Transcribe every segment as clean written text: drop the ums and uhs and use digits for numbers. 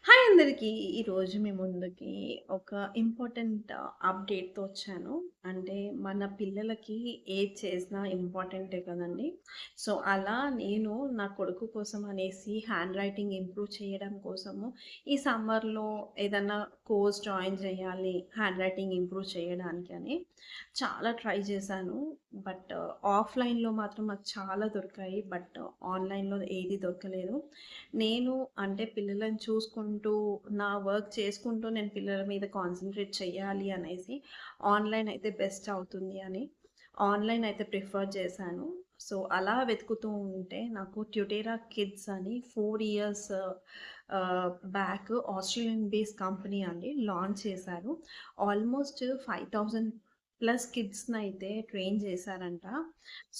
Hi అందరికీ. ఈరోజు మీ ముందుకి ఒక ఇంపార్టెంట్ అప్డేట్‌తో వచ్చాను. అంటే మన పిల్లలకి ఏది చేసినా ఇంపార్టెంటే కదండీ! సో, అలా నేను నా కొడుకు కోసం అనేసి హ్యాండ్ రైటింగ్ ఇంప్రూవ్ చేయడం కోసము ఈ సమ్మర్‌లో ఏదన్నా కోర్స్ జాయిన్ చేయాలి హ్యాండ్ రైటింగ్ ఇంప్రూవ్ చేయడానికి అని చాలా ట్రై చేశాను. బట్ ఆఫ్‌లైన్‌లో మాత్రం నాకు చాలా దొరికాయి. బట్ ఆన్‌లైన్‌లో ఏది దొరకలేదు. నేను అంటే పిల్లలని చూసుకుంటూ, నా వర్క్ చేసుకుంటూ నేను పిల్లల మీద కాన్సంట్రేట్ చేయాలి అనేసి ఆన్‌లైన్ అయితే బెస్ట్ అవుతుంది అని, ఆన్‌లైన్ అయితే ప్రిఫర్ చేశాను. సో, అలా వెతుకుతూ ఉంటే నాకు ట్యూటేరా కిడ్స్ అని 4 years back Australian based company అండి లాంచ్ చేశారు. ఆల్మోస్ట్ 5000 ప్లస్ కిడ్స్‌నయితే ట్రైన్ చేశారంట.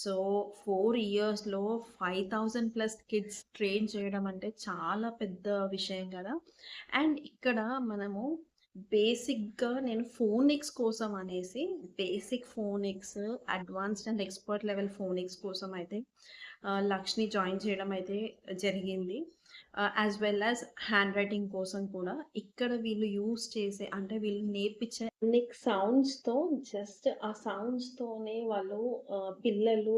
సో, 4 ఇయర్స్‌లో 5000 ప్లస్ కిడ్స్ ట్రైన్ చేయడం అంటే చాలా పెద్ద విషయం గదా! అండ్ ఇక్కడ మనము బేసిక్‌గా నేను ఫోనిక్స్ కోసం అనేసి basic phonics, advanced and expert level phonics కోసం అయితే లక్ష్‌ని జాయిన్ చేయడం అయితే జరిగింది. As well as handwriting కోసం కూడా ఇక్కడ వీళ్ళు యూజ్ చేసే అంటే వీళ్ళు నేర్పించే యూనిక్ సౌండ్స్‌తో జస్ట్ ఆ సౌండ్స్‌తోనే వాళ్ళు పిల్లలు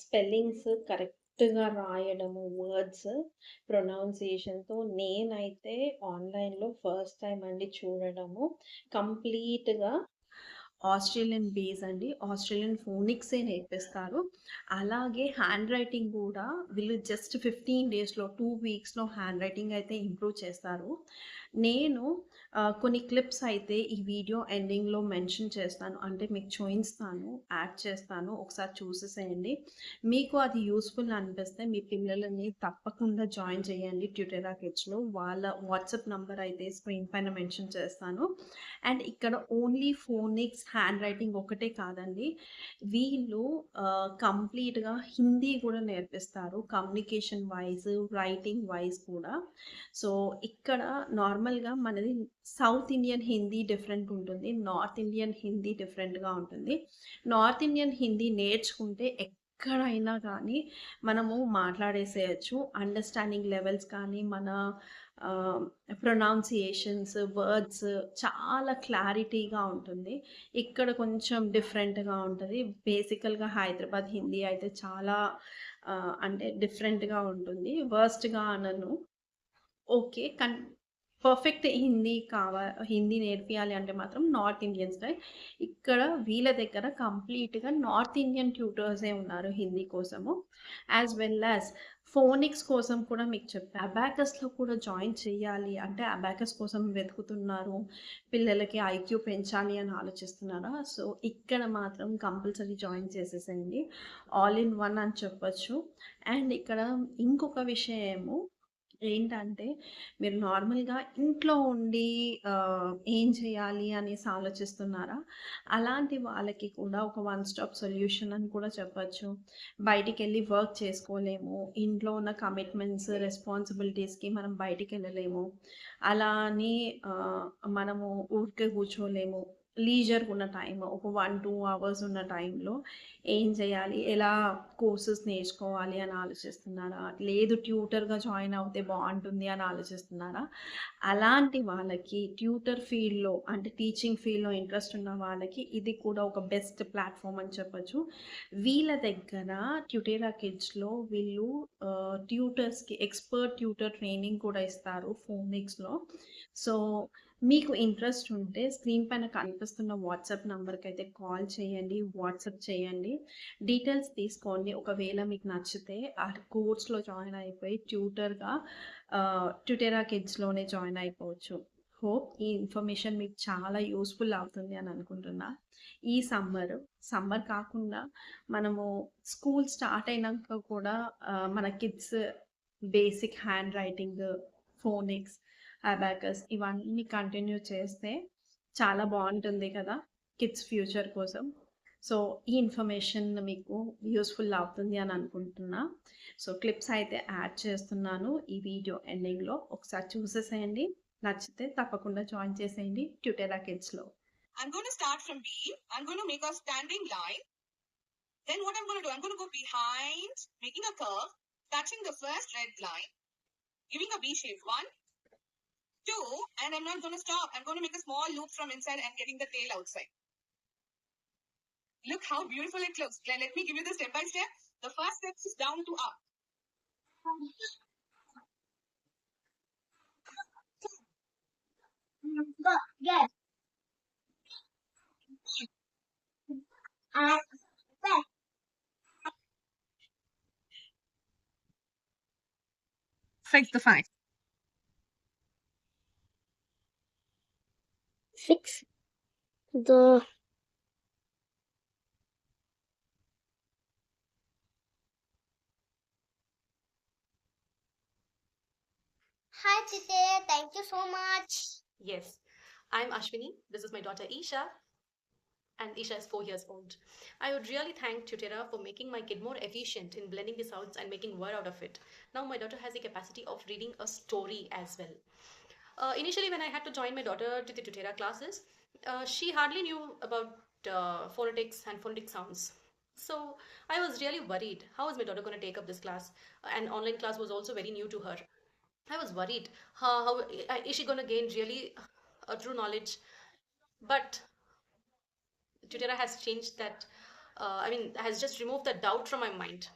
స్పెల్లింగ్స్ కరెక్ట్‌గా రాయడము, వర్డ్స్ ప్రొనౌన్సియేషన్‌తో నేనైతే ఆన్‌లైన్‌లో ఫస్ట్ టైమ్ అండి చూడడము. కంప్లీట్‌గా ఆస్ట్రేలియన్ బేస్ అండి. ఆస్ట్రేలియన్ ఫోనిక్సే నేర్పిస్తారు. అలాగే హ్యాండ్ రైటింగ్ గూడా వీళ్ళు జస్ట్ 15 డేస్‌లో, 2 వీక్స్‌లో హ్యాండ్ రైటింగ్ అయితే ఇంప్రూవ్ చేస్తారు. నేను కొన్ని క్లిప్స్ అయితే ఈ వీడియో ఎండింగ్‌లో మెన్షన్ చేస్తాను. అంటే మీకు చూయిస్తాను, యాడ్ చేస్తాను. ఒకసారి చూసేసేయండి. మీకు అది యూజ్‌ఫుల్ అనిపిస్తే మీ పిల్లలని తప్పకుండా జాయిన్ చేయండి ట్యూటెరా కిడ్స్‌లో. వాళ్ళ వాట్సాప్ నంబర్ అయితే స్క్రీన్ పైన మెన్షన్ చేస్తాను. అండ్ ఇక్కడ ఓన్లీ ఫోనిక్స్, హ్యాండ్ రైటింగ్ ఒకటే కాదండి. వీళ్ళు కంప్లీట్‌గా హిందీ గూడా నేర్పిస్తారు. కమ్యూనికేషన్ వైస్, రైటింగ్ వైస్ కూడా. సో, ఇక్కడ నార్మల్‌గా మనది సౌత్ ఇండియన్ హిందీ డిఫరెంట్ ఉంటుంది. నార్త్ ఇండియన్ హిందీ డిఫరెంట్‌గా ఉంటుంది. నార్త్ ఇండియన్ హిందీ నేర్చుకుంటే ఎక్కడైనా గానీ మనము మాట్లాడేసేయొచ్చు. అండర్‌స్టాండింగ్ లెవెల్స్ కానీ, మన ఆహ్, ప్రొనౌన్సియేషన్స్, వర్డ్స్ చాలా క్లారిటీగా ఉంటుంది. ఇక్కడ కొంచెం డిఫరెంట్‌గా ఉంటది. బేసికల్‌గా హైదరాబాద్ హిందీ అయితే చాలా అంటే డిఫరెంట్‌గా ఉంటుంది. వర్స్ట్‌గా అనను. ఓకే. పర్ఫెక్ట్ హిందీ నేర్పియాలి అంటే మాత్రం నార్త్ ఇండియన్ స్టైల్. ఇక్కడ వీళ్ళ దగ్గర కంప్లీట్‌గా నార్త్ ఇండియన్ ట్యూటర్సే ఉన్నారు హిందీ కోసము. యాస్ వెల్ యాస్ ఫోనిక్స్ కోసం కూడా మీకు చెప్పా. అబాకస్‌లో కూడా జాయిన్ చేయాలి అంటే అబాకస్ కోసం వెతుకుతున్నారు. పిల్లలకి ఐక్యూ పెంచాలి అని ఆలోచిస్తున్నారా? సో, ఇక్కడ మాత్రం కంపల్సరీ జాయిన్ చేసేసేయండి. ఆల్ ఇన్ వన్ అని చెప్పొచ్చు. అండ్ ఇక్కడ ఇంకొక విషయము ఏంటంటే, మీరు నార్మల్‌గా ఇంట్లో ఉండి ఏం చేయాలి అనేసి ఆలోచిస్తున్నారా? అలాంటి వాళ్ళకి కూడా ఒక వన్ స్టాప్ సొల్యూషన్ అని కూడా చెప్పొచ్చు. బయటికెళ్ళి వర్క్ చేసుకోలేము. ఇంట్లో ఉన్న కమిట్మెంట్స్, రెస్పాన్సిబిలిటీస్‌కి మనం బయటికెళ్ళలేము. అలా అని మనము ఊరికే కూర్చోలేము. లీజర్‌గా ఉన్న టైమ్ ఒక 1, 2 అవర్స్ ఉన్న టైంలో ఏం చేయాలి? ఎలా కోర్సెస్ నేర్చుకోవాలి అని ఆలోచిస్తున్నారా? లేదు ట్యూటర్‌గా జాయిన్ అవుతే బావుంటుంది అని ఆలోచిస్తున్నారా? అలాంటి వాళ్ళకి ట్యూటర్ ఫీల్డ్‌లో అంటే టీచింగ్ ఫీల్డ్‌లో ఇంట్రెస్ట్ ఉన్న వాళ్ళకి ఇది కూడా ఒక బెస్ట్ ప్లాట్‌ఫార్మ్ అని చెప్పొచ్చు. వీళ్ళ దగ్గర ట్యూటేరా కిడ్స్‌లో వీళ్ళు ట్యూటర్స్‌కి ఎక్స్‌పర్ట్ ట్యూటర్ ట్రైనింగ్ కూడా ఇస్తారు ఫోనిక్స్‌లో. సో, మీకు ఇంట్రెస్ట్ ఉంటే స్క్రీన్ పైన కనిపిస్తున్న వాట్సాప్ నంబర్‌కైతే కాల్ చేయండి, వాట్సాప్ చేయండి. డీటెయిల్స్ తీసుకోండి. ఒకవేళ మీకు నచ్చితే ఆ కోర్స్‌లో జాయిన్ అయిపోయి ట్యూటెరా కిడ్స్‌లోనే జాయిన్ అయిపోవచ్చు. హోప్ ఈ ఇన్ఫర్మేషన్ మీకు చాలా యూజ్‌ఫుల్ అవుతుంది అని అనుకుంటున్నా. ఈ సమ్మర్ కాకుండా మనము స్కూల్ స్టార్ట్ అయినంక కూడా మన kids basic handwriting, phonics, abacus ఇవన్నీ కంటిన్యూ చేస్తే చాలా బావుంటుంది కదా! కిడ్స్ ఫ్యూచర్ కోసం. సో, ఈ ఇన్ఫర్మేషన్ మీకు యూజ్‌ఫుల్ అవుతుంది అని అనుకుంటున్నా. సో, క్లిప్స్ అయితే యాడ్ చేస్తున్నాను ఈ వీడియో ఎండింగ్‌లో. ఒకసారి చూసేసేయండి. నచ్చితే తప్పకుండా జాయిన్ చేసేయండి ట్యూటెరా కిడ్స్‌లో. I'm going to start from B. I'm going to make a standing line. Then what I'm going to do, I'm going to go behind, making a curve, touching the first red line, giving a B shape. 1, 2, and I'm not going to stop. I'm going to make a small loop from inside and getting the tail outside. Look how beautiful it looks. Let me give you the step by step. The first step is down to up. Yes. And 6 to 5. 6. The Hi Chite, thank you so much. Yes, I'm Ashwini. This is my daughter Isha, and Isha is 4 years old. I would really thank Tutera for making my kid more efficient in blending the sounds and making word out of it. Now my daughter has the capacity of reading a story as well. Initially, when I had to join my daughter to the Tutera classes, she hardly knew about phonetics and phonetic sounds. So I was really worried. How is my daughter going to take up this class? And online class was also very new to her. I was worried. How is she going to gain really true knowledge? But Tutera has changed that. Has just removed the doubt from my mind.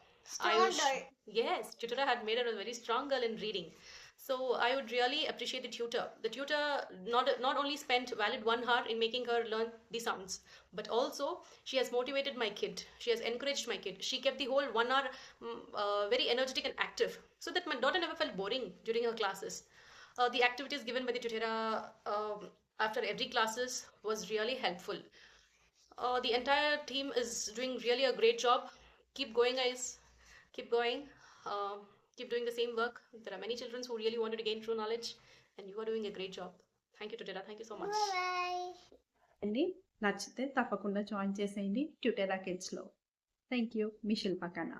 Yes, Tutera had made her a very strong girl in reading. So I would really appreciate the tutor. The tutor not only spent valid 1 hour in making her learn the sounds, but also she has motivated my kid. She has encouraged my kid. She kept the whole 1 hour very energetic and active, so that my daughter never felt boring during her classes. The activities given by the tutera after every classes was really helpful. The entire team is doing really a great job. Keep going, guys. Keep going. Uh, keep doing the same work. There are many children who really wanted to gain true knowledge, and you are doing a great job. Thank you, Tutela. Thank you so much. Bye. అండి నచ్చితే తప్పకుండా join చేసేయండి ట్యూటెరా కిడ్స్లో. Thank you. మీ శిల్పకళ.